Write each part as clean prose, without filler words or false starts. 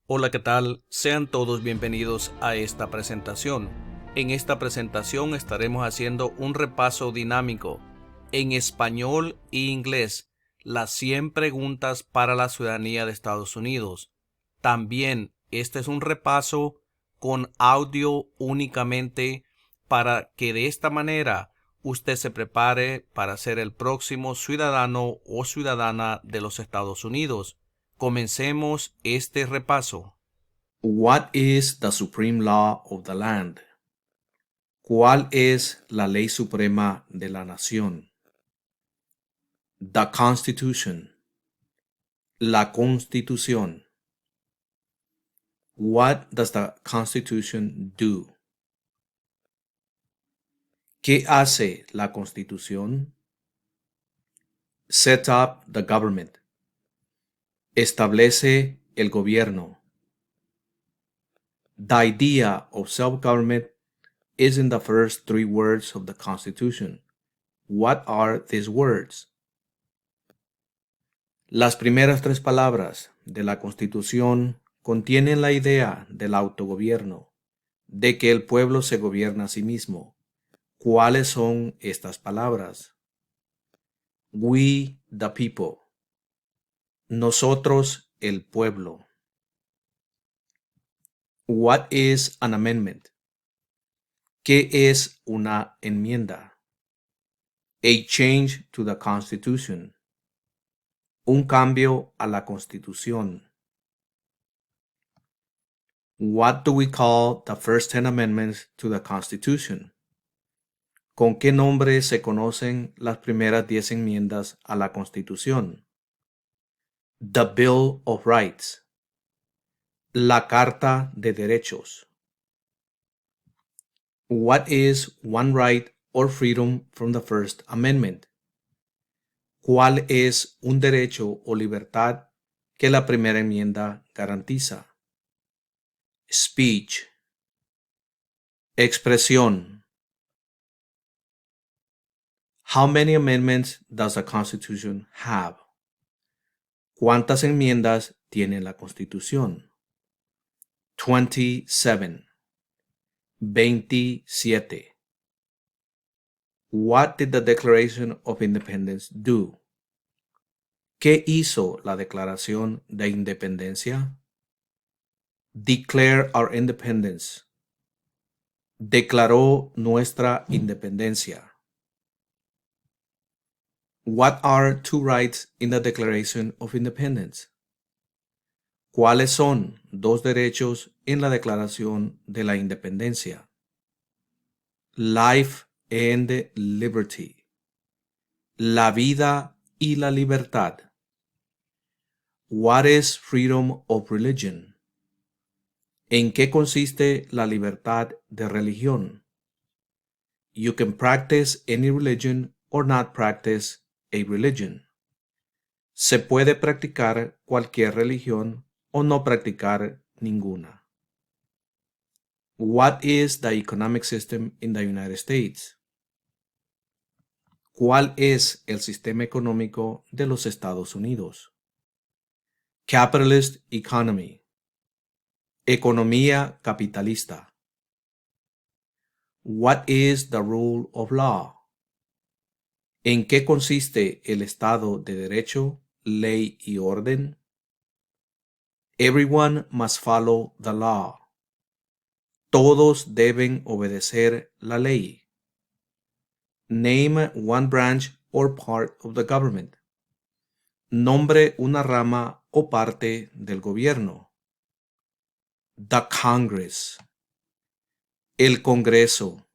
Hola, ¿qué tal? Sean todos bienvenidos a esta presentación. En esta presentación estaremos haciendo un repaso dinámico en español e inglés, las 100 preguntas para la ciudadanía de Estados Unidos. También este es un repaso con audio únicamente para que de esta manera usted se prepare para ser el próximo ciudadano o ciudadana de los Estados Unidos. Comencemos este repaso. What is the supreme law of the land? ¿Cuál es la ley suprema de la nación? The Constitution. La Constitución. What does the Constitution do? ¿Qué hace la Constitución? Set up the government. Establece el gobierno. The idea of self-government is in the first three words of the Constitution. What are these words? Las primeras tres palabras de la Constitución contienen la idea del autogobierno, de que el pueblo se gobierna a sí mismo. ¿Cuáles son estas palabras? We the people. Nosotros el pueblo. What is an amendment? ¿Qué es una enmienda? A change to the Constitution. Un cambio a la Constitución. What do we call the first 10 amendments to the Constitution? ¿Con qué nombre se conocen las primeras 10 enmiendas a la Constitución? The Bill of Rights. La Carta de Derechos. What is one right or freedom from the First Amendment? ¿Cuál es un derecho o libertad que la primera enmienda garantiza? Speech. Expresión. How many amendments does the Constitution have? ¿Cuántas enmiendas tiene la Constitución? 27. 27. What did the Declaration of Independence do? ¿Qué hizo la Declaración de Independencia? Declare our independence. Declaró nuestra independencia. What are two rights in the Declaration of Independence? ¿Cuáles son dos derechos en la Declaración de la Independencia? Life and liberty. La vida y la libertad. What is freedom of religion? ¿En qué consiste la libertad de religión? You can practice any religion or not practice a religion. Se puede practicar cualquier religión o no practicar ninguna. What is the economic system in the United States? ¿Cuál es el sistema económico de los Estados Unidos? Capitalist economy. Economía capitalista. What is the rule of law? ¿En qué consiste el Estado de Derecho, ley y orden? Everyone must follow the law. Todos deben obedecer la ley. Name one branch or part of the government. Nombre una rama o parte del gobierno. The Congress. El Congreso.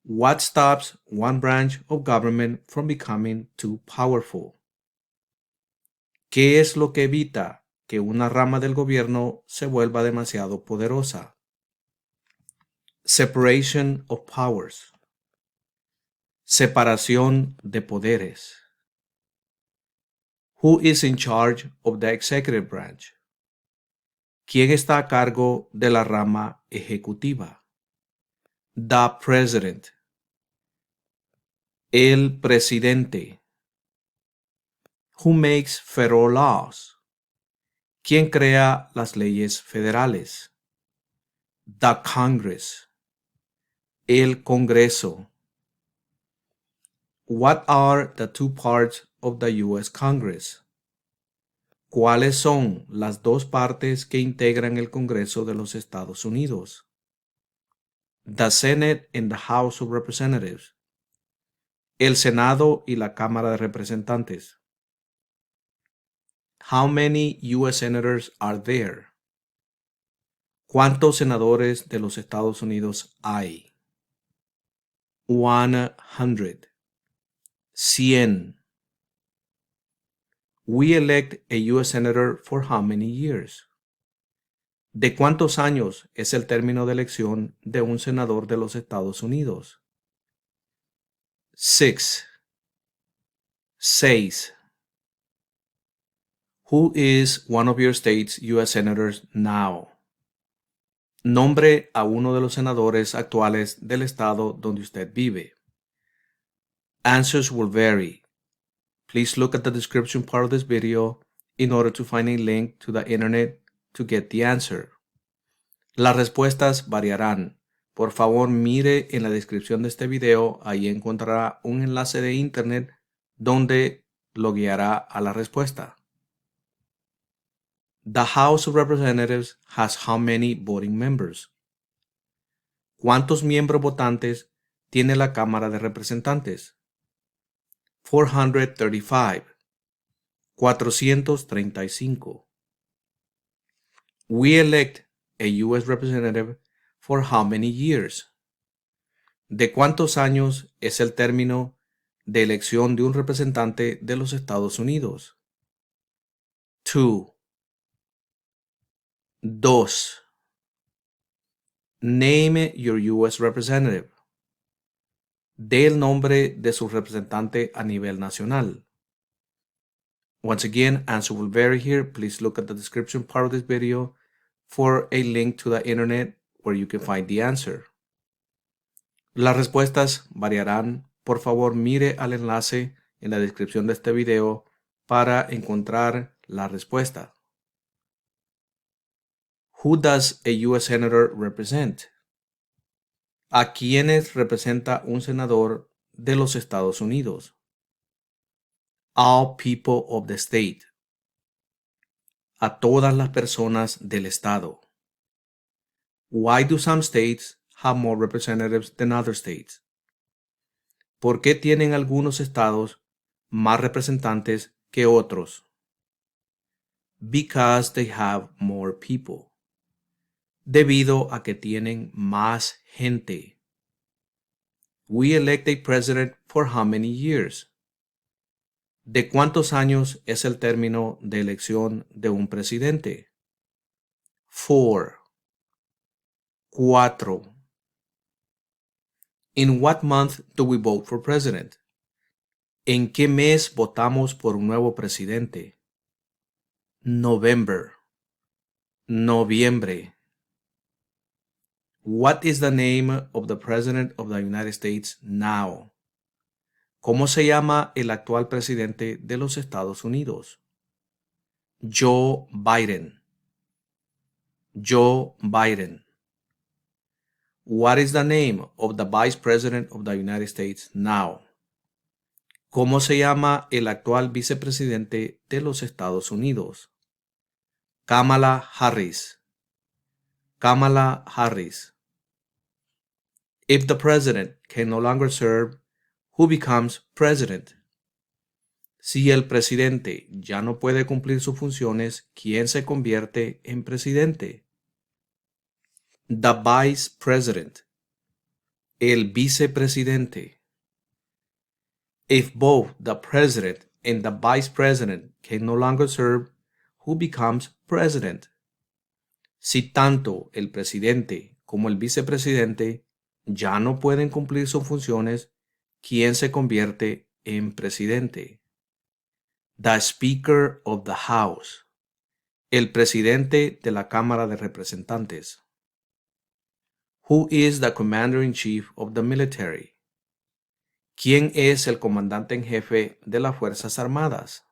What stops one branch of government from becoming too powerful? ¿Qué es lo que evita que una rama del gobierno se vuelva demasiado poderosa? Separation of powers. Separación de poderes. Who is in charge of the executive branch? ¿Quién está a cargo de la rama ejecutiva? The president. El presidente. Who makes federal laws? ¿Quién crea las leyes federales? The Congress. El Congreso. What are the two parts of the U.S. Congress? ¿Cuáles son las dos partes que integran el Congreso de los Estados Unidos? The Senate and the House of Representatives. El Senado y la Cámara de Representantes. How many U.S. senators are there? ¿Cuántos senadores de los Estados Unidos hay? 100. 100. We elect a U.S. senator for how many years? ¿De cuántos años es el término de elección de un senador de los Estados Unidos? 6. 6. Who is one of your state's U.S. senators now? Nombre a uno de los senadores actuales del estado donde usted vive. Answers will vary. Please look at the description part of this video in order to find a link to the internet to get the answer. Las respuestas variarán. Por favor, mire en la descripción de este video, ahí encontrará un enlace de internet donde lo guiará a la respuesta. The House of Representatives has how many voting members? ¿Cuántos miembros votantes tiene la Cámara de Representantes? 435. 435. We elect a U.S. representative for how many years? ¿De cuántos años es el término de elección de un representante de los Estados Unidos? 2. 2. Name your U.S. representative. Dé el nombre de su representante a nivel nacional. Once again, answer will vary here. Please look at the description part of this video for a link to the internet where you can find the answer. Las respuestas variarán. Por favor, mire al enlace en la descripción de este video para encontrar la respuesta. Who does a U.S. Senator represent? ¿A quiénes representa un senador de los Estados Unidos? All people of the state. A todas las personas del estado. Why do some states have more representatives than other states? ¿Por qué tienen algunos estados más representantes que otros? Because they have more people. Debido a que tienen más gente. We elect a president for how many years? ¿De cuántos años es el término de elección de un presidente? 4. 4. In what month do we vote for president? ¿En qué mes votamos por un nuevo presidente? November. Noviembre. What is the name of the President of the United States now? ¿Cómo se llama el actual presidente de los Estados Unidos? Joe Biden. Joe Biden. What is the name of the Vice President of the United States now? ¿Cómo se llama el actual vicepresidente de los Estados Unidos? Kamala Harris. Kamala Harris. If the president can no longer serve, who becomes president? Si el presidente ya no puede cumplir sus funciones, ¿quién se convierte en presidente? The vice president. El vicepresidente. If both the president and the vice president can no longer serve, who becomes president? Si tanto el presidente como el vicepresidente ya no pueden cumplir sus funciones, ¿quién se convierte en presidente? The Speaker of the House. El presidente de la Cámara de Representantes. Who is the Commander-in-Chief of the Military? ¿Quién es el comandante en jefe de las Fuerzas Armadas?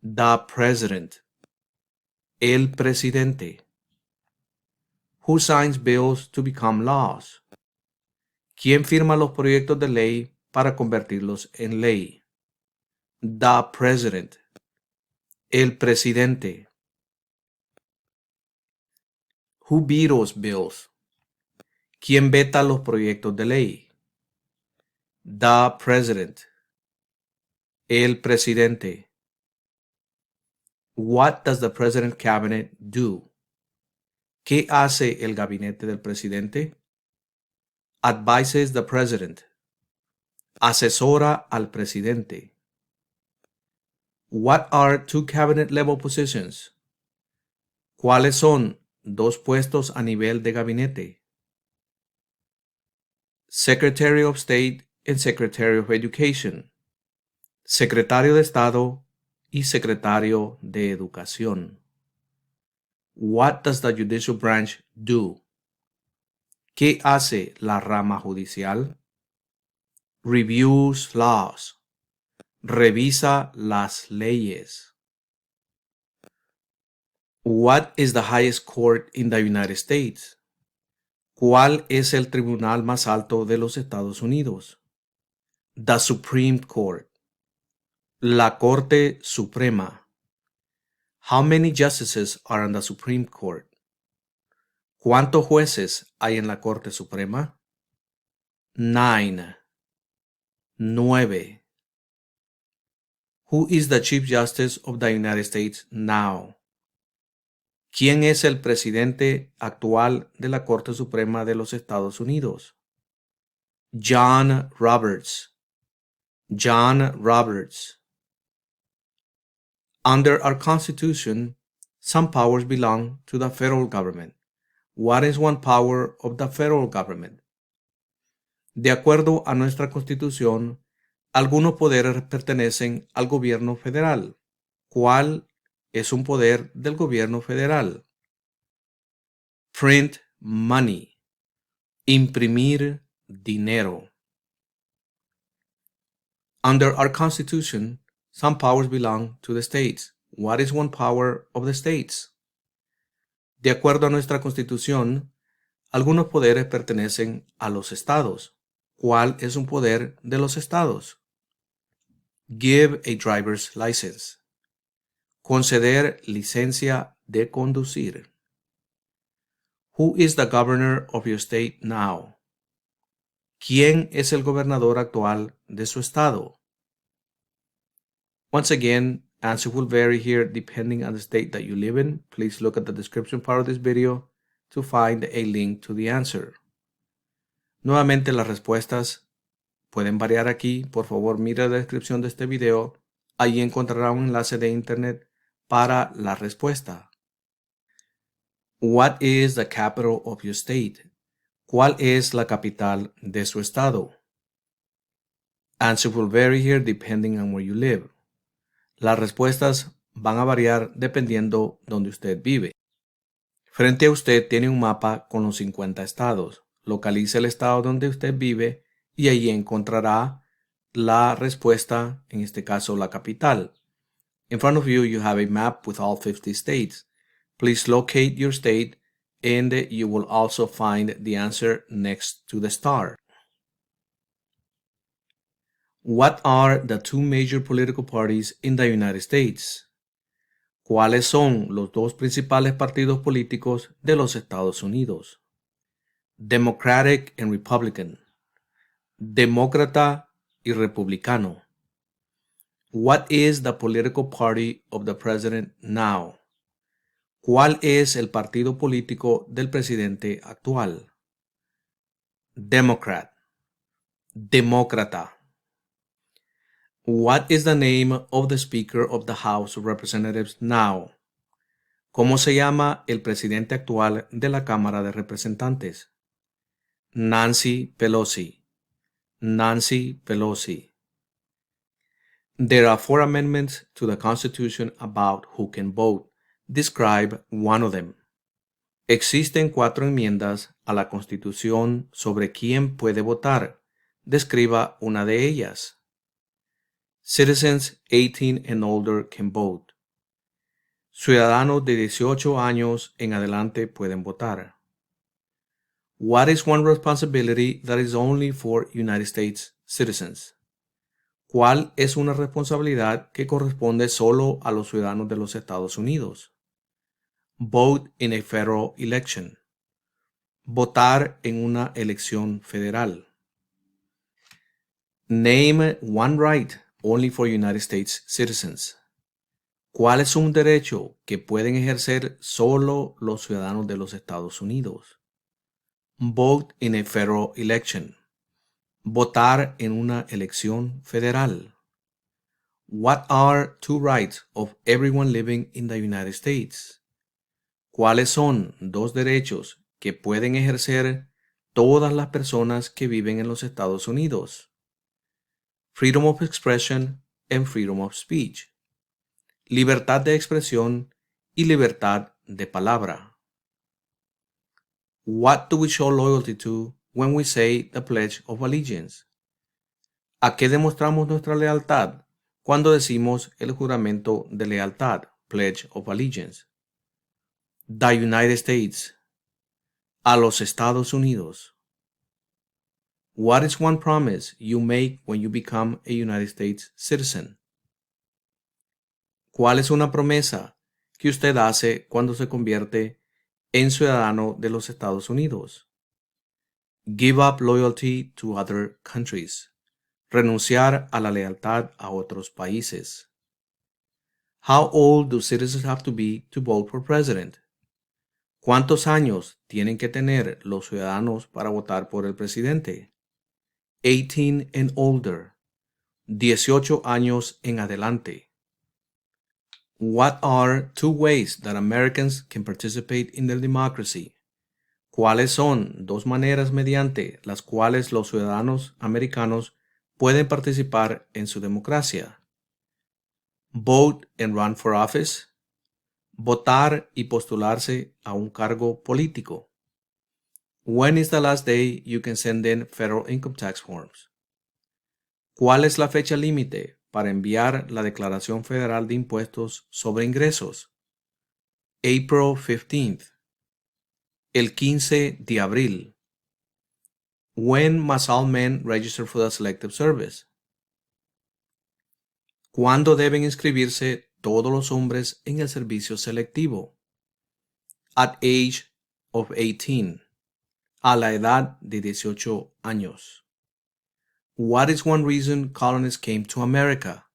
The President. El presidente. Who signs bills to become laws? ¿Quién firma los proyectos de ley para convertirlos en ley? The president. El presidente. Who vetoes bills? ¿Quién veta los proyectos de ley? The president. El presidente. What does the president cabinet do? ¿Qué hace el gabinete del presidente? Advises the president. Asesora al presidente. What are two cabinet level positions? ¿Cuáles son dos puestos a nivel de gabinete? Secretary of State and Secretary of Education. Secretario de Estado y Secretario de Educación. What does the judicial branch do? ¿Qué hace la rama judicial? Reviews laws. Revisa las leyes. What is the highest court in the United States? ¿Cuál es el tribunal más alto de los Estados Unidos? The Supreme Court. La Corte Suprema. How many justices are on the Supreme Court? ¿Cuántos jueces hay en la Corte Suprema? 9. 9. Who is the Chief Justice of the United States now? ¿Quién es el presidente actual de la Corte Suprema de los Estados Unidos? John Roberts. John Roberts. Under our Constitution, some powers belong to the federal government. What is one power of the federal government? De acuerdo a nuestra Constitución, algunos poderes pertenecen al gobierno federal. ¿Cuál es un poder del gobierno federal? Print money. Imprimir dinero. Under our Constitution, some powers belong to the states. What is one power of the states? De acuerdo a nuestra Constitución, algunos poderes pertenecen a los estados. ¿Cuál es un poder de los estados? Give a driver's license. Conceder licencia de conducir. Who is the governor of your state now? ¿Quién es el gobernador actual de su estado? Once again, answer will vary here depending on the state that you live in. Please look at the description part of this video to find a link to the answer. Nuevamente, las respuestas pueden variar aquí. Por favor, mira la descripción de este video. Allí encontrará un enlace de internet para la respuesta. What is the capital of your state? ¿Cuál es la capital de su estado? Answer will vary here depending on where you live. Las respuestas van a variar dependiendo donde usted vive. Frente a usted tiene un mapa con los 50 estados. Localice el estado donde usted vive y allí encontrará la respuesta, en este caso la capital. In front of you, you have a map with all 50 states. Please locate your state and you will also find the answer next to the star. What are the two major political parties in the United States? ¿Cuáles son los dos principales partidos políticos de los Estados Unidos? Democratic and Republican. Demócrata y republicano. What is the political party of the president now? ¿Cuál es el partido político del presidente actual? Democrat. Demócrata. What is the name of the Speaker of the House of Representatives now? ¿Cómo se llama el presidente actual de la Cámara de Representantes? Nancy Pelosi. Nancy Pelosi. There are 4 amendments to the Constitution about who can vote. Describe one of them. Existen 4 enmiendas a la Constitución sobre quién puede votar. Describa una de ellas. Citizens 18 and older can vote. Ciudadanos de 18 años en adelante pueden votar. What is one responsibility that is only for United States citizens? ¿Cuál es una responsabilidad que corresponde solo a los ciudadanos de los Estados Unidos? Vote in a federal election. Votar en una elección federal. Name one right only for United States citizens. ¿Cuál es un derecho que pueden ejercer solo los ciudadanos de los Estados Unidos? Vote in a federal election. Votar en una elección federal. What are two rights of everyone living in the United States? ¿Cuáles son dos derechos que pueden ejercer todas las personas que viven en los Estados Unidos? Freedom of expression and freedom of speech. Libertad de expresión y libertad de palabra. What do we show loyalty to when we say the Pledge of Allegiance? ¿A qué demostramos nuestra lealtad cuando decimos el juramento de lealtad, Pledge of Allegiance? The United States. A los Estados Unidos. What is one promise you make when you become a United States citizen? ¿Cuál es una promesa que usted hace cuando se convierte en ciudadano de los Estados Unidos? Give up loyalty to other countries. Renunciar a la lealtad a otros países. How old do citizens have to be to vote for president? ¿Cuántos años tienen que tener los ciudadanos para votar por el presidente? 18 and older. 18 años en adelante. What are two ways that Americans can participate in their democracy? ¿Cuáles son dos maneras mediante las cuales los ciudadanos americanos pueden participar en su democracia? Vote and run for office. Votar y postularse a un cargo político. When is the last day you can send in federal income tax forms? ¿Cuál es la fecha límite para enviar la declaración federal de impuestos sobre ingresos? April 15th. El 15 de abril. When must all men register for the Selective Service? ¿Cuándo deben inscribirse todos los hombres en el servicio selectivo? At age of 18. A la edad de 18 años. What is one reason colonists came to America?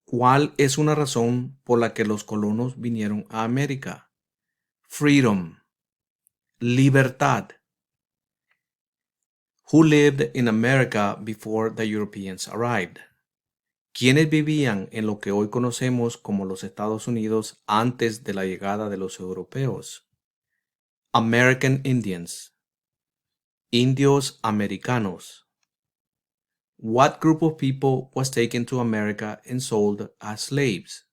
¿Cuál es una razón por la que los colonos vinieron a América? Freedom. Libertad. Who lived in America before the Europeans arrived? ¿Quiénes vivían en lo que hoy conocemos como los Estados Unidos antes de la llegada de los europeos? American Indians. Indios americanos. What group of people was taken to America and sold as slaves?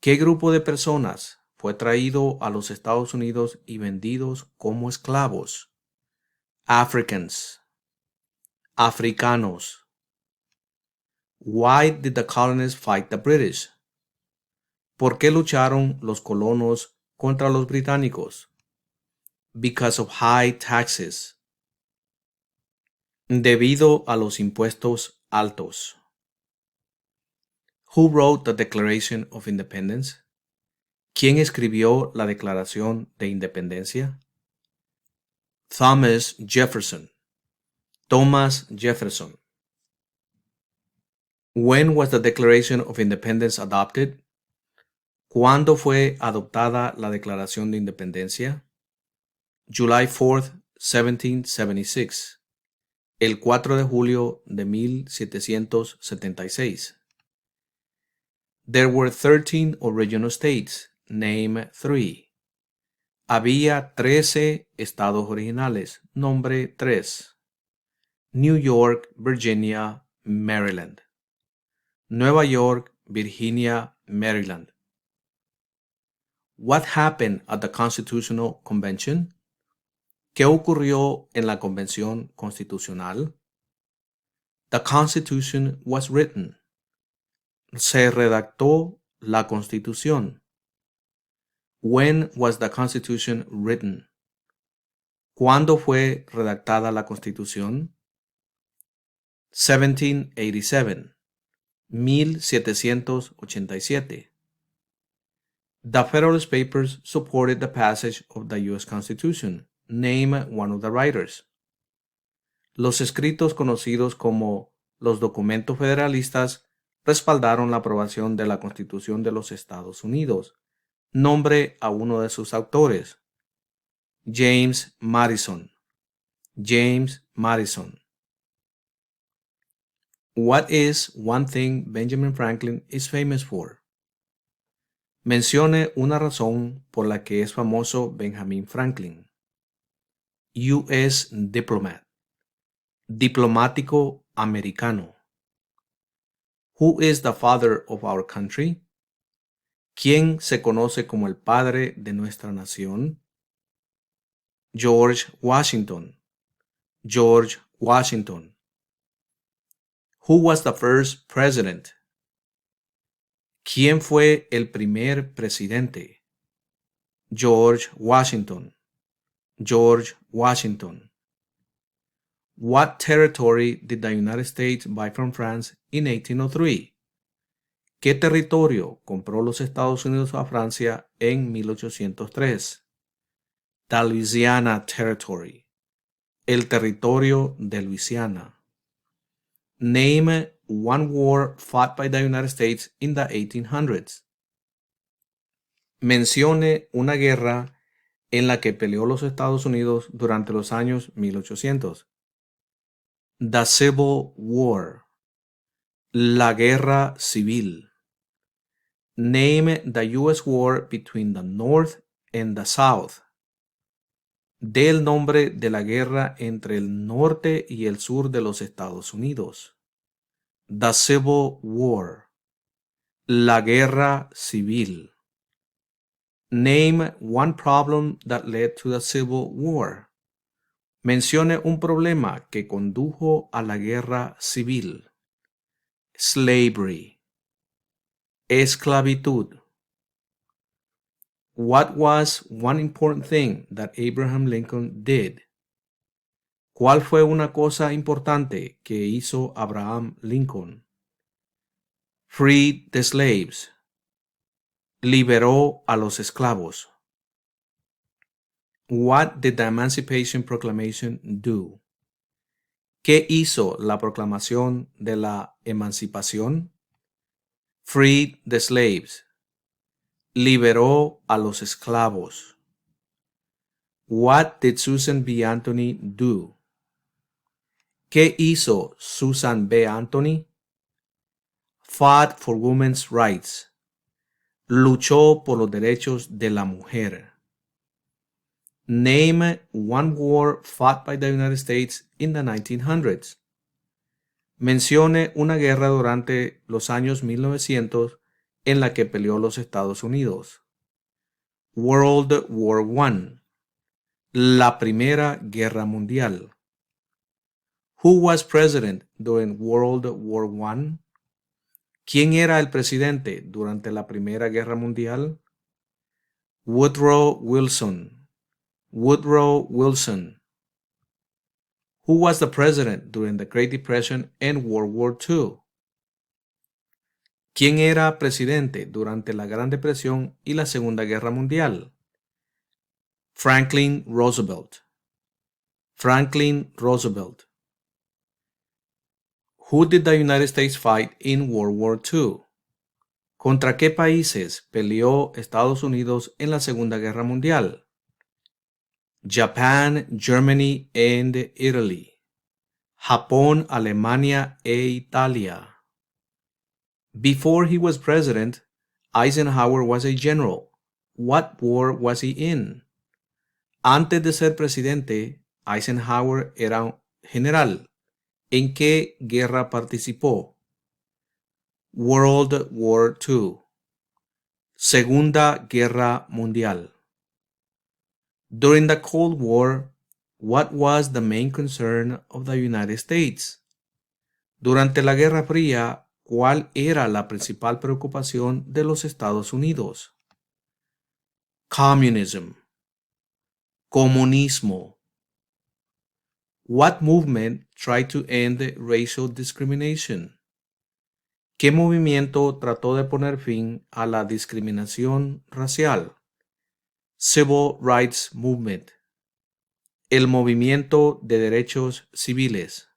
¿Qué grupo de personas fue traído a los Estados Unidos y vendidos como esclavos? Africans. Africanos. Why did the colonists fight the British? ¿Por qué lucharon los colonos contra los británicos? Because of high taxes. Debido a los impuestos altos. Who wrote the Declaration of Independence? ¿Quién escribió la Declaración de Independencia? Thomas Jefferson. Thomas Jefferson. When was the Declaration of Independence adopted? ¿Cuándo fue adoptada la Declaración de Independencia? July 4th, 1776. El 4 de julio de 1776. There were 13 original states. Name 3. Había 13 estados originales. Nombre 3. New York, Virginia, Maryland. Nueva York, Virginia, Maryland. What happened at the Constitutional Convention? ¿Qué ocurrió en la Convención Constitucional? The Constitution was written. Se redactó la Constitución. When was the Constitution written? ¿Cuándo fue redactada la Constitución? 1787. 1787. The Federalist Papers supported the passage of the U.S. Constitution. Name one of the writers. Los escritos conocidos como los documentos federalistas respaldaron la aprobación de la Constitución de los Estados Unidos. Nombre a uno de sus autores. James Madison. James Madison. What is one thing Benjamin Franklin is famous for? Mencione una razón por la que es famoso Benjamin Franklin. U.S. diplomat. Diplomático americano. Who is the father of our country? ¿Quién se conoce como el padre de nuestra nación? George Washington. George Washington. Who was the first president? ¿Quién fue el primer presidente? George Washington. George Washington. What territory did the United States buy from France in 1803? ¿Qué territorio compró los Estados Unidos a Francia en 1803? The Louisiana Territory. El territorio de Luisiana. Name one war fought by the United States in the 1800s. Mencione una guerra en la que peleó los Estados Unidos durante los años 1800. The Civil War. La guerra civil. Name the U.S. war between the North and the South. Dé el nombre de la guerra entre el norte y el sur de los Estados Unidos. The Civil War. La guerra civil. Name one problem that led to the Civil War. Mencione un problema que condujo a la guerra civil. Slavery. Esclavitud. What was one important thing that Abraham Lincoln did? ¿Cuál fue una cosa importante que hizo Abraham Lincoln? Freed the slaves. Liberó a los esclavos. What did the Emancipation Proclamation do? ¿Qué hizo la proclamación de la emancipación? Freed the slaves. Liberó a los esclavos. What did Susan B. Anthony do? ¿Qué hizo Susan B. Anthony? Fought for women's rights. Luchó por los derechos de la mujer. Name one war fought by the United States in the 1900s. Mencione una guerra durante los años 1900 en la que peleó los Estados Unidos. World War I. La Primera Guerra Mundial. Who was president during World War I? ¿Quién era el presidente durante la Primera Guerra Mundial? Woodrow Wilson. Woodrow Wilson. Who was the president during the Great Depression and World War II? ¿Quién era presidente durante la Gran Depresión y la Segunda Guerra Mundial? Franklin Roosevelt. Franklin Roosevelt. Who did the United States fight in World War II? ¿Contra qué países peleó Estados Unidos en la Segunda Guerra Mundial? Japan, Germany, and Italy. Japón, Alemania e Italia. Before he was president, Eisenhower was a general. What war was he in? Antes de ser presidente, Eisenhower era un general. ¿En qué guerra participó? World War II. Segunda Guerra Mundial. During the Cold War, what was the main concern of the United States? Durante la Guerra Fría, ¿cuál era la principal preocupación de los Estados Unidos? Communism. Comunismo. What movement tried to end racial discrimination? ¿Qué movimiento trató de poner fin a la discriminación racial? Civil Rights Movement. El movimiento de derechos civiles.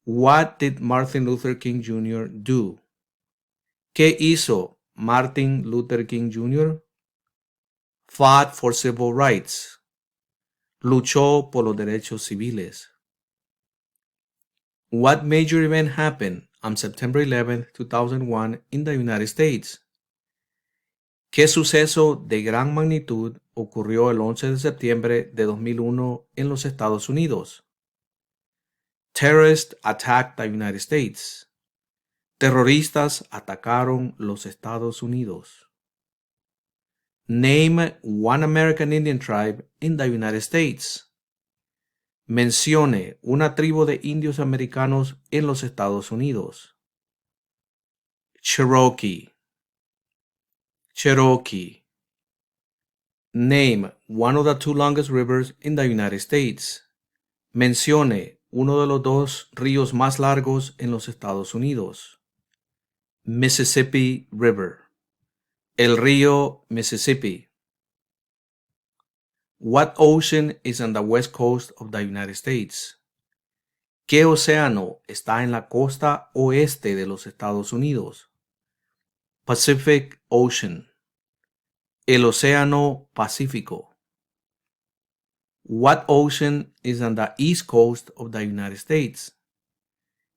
What did Martin Luther King Jr. do? ¿Qué hizo Martin Luther King Jr.? Fought for civil rights. Luchó por los derechos civiles. What major event happened on September 11, 2001 in the United States? ¿Qué suceso de gran magnitud ocurrió el 11 de septiembre de 2001 en los Estados Unidos? Terrorists attacked the United States. Terroristas atacaron los Estados Unidos. Name one American Indian tribe in the United States. Mencione una tribu de indios americanos en los Estados Unidos. Cherokee. Cherokee. Name one of the two longest rivers in the United States. Mencione uno de los dos ríos más largos en los Estados Unidos. Mississippi River. El río Mississippi. What ocean is on the west coast of the United States? ¿Qué océano está en la costa oeste de los Estados Unidos? Pacific Ocean. El océano Pacífico. What ocean is on the east coast of the United States?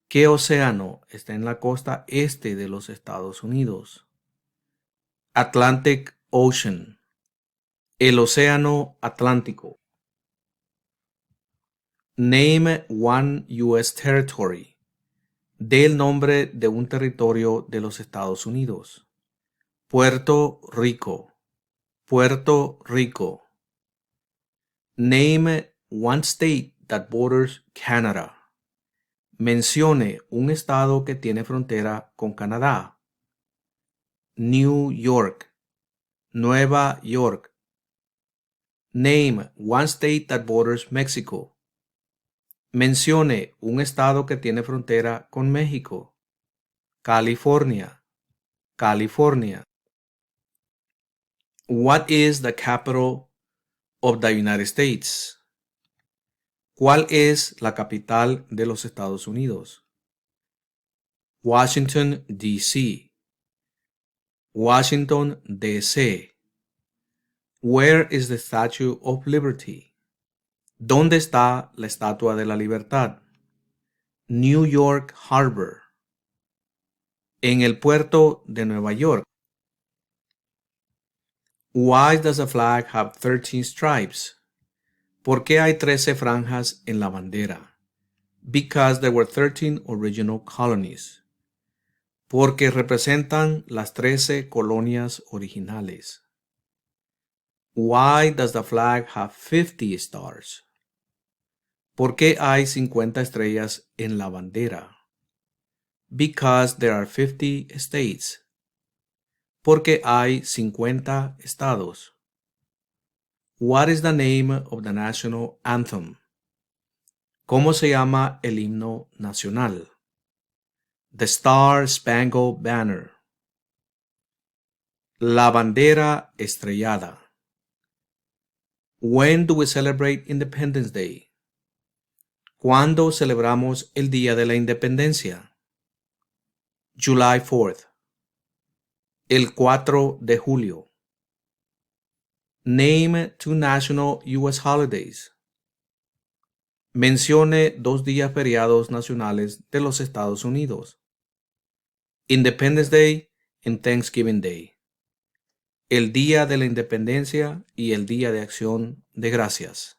¿Qué océano está en la costa este de los Estados Unidos? Atlantic Ocean. El océano Atlántico. Name one U.S. territory. Dé el nombre de un territorio de los Estados Unidos. Puerto Rico. Puerto Rico. Name one state that borders Canada. Mencione un estado que tiene frontera con Canadá. New York. Nueva York. Name one state that borders Mexico. Mencione un estado que tiene frontera con México. California. California. What is the capital of the United States? ¿Cuál es la capital de los Estados Unidos? Washington, D.C. Washington, D.C. Where is the Statue of Liberty? ¿Dónde está la Estatua de la Libertad? New York Harbor. En el puerto de Nueva York. Why does the flag have 13 stripes? ¿Por qué hay 13 franjas en la bandera? Because there were 13 original colonies. Porque representan las 13 colonias originales. Why does the flag have 50 stars? ¿Por qué hay 50 estrellas en la bandera? Because there are 50 states. Porque hay 50 estados. What is the name of the national anthem? ¿Cómo se llama el himno nacional? The Star Spangled Banner. La bandera estrellada. When do we celebrate Independence Day? ¿Cuándo celebramos el Día de la Independencia? July 4th. El 4 de julio. Name two national U.S. holidays. Mencione dos días feriados nacionales de los Estados Unidos. Independence Day and Thanksgiving Day. El Día de la Independencia y el Día de Acción de Gracias.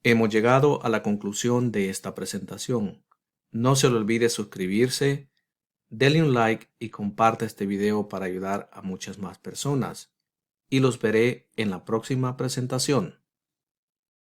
Hemos llegado a la conclusión de esta presentación. No se le olvide suscribirse, denle un like y comparte este video para ayudar a muchas más personas. Y los veré en la próxima presentación.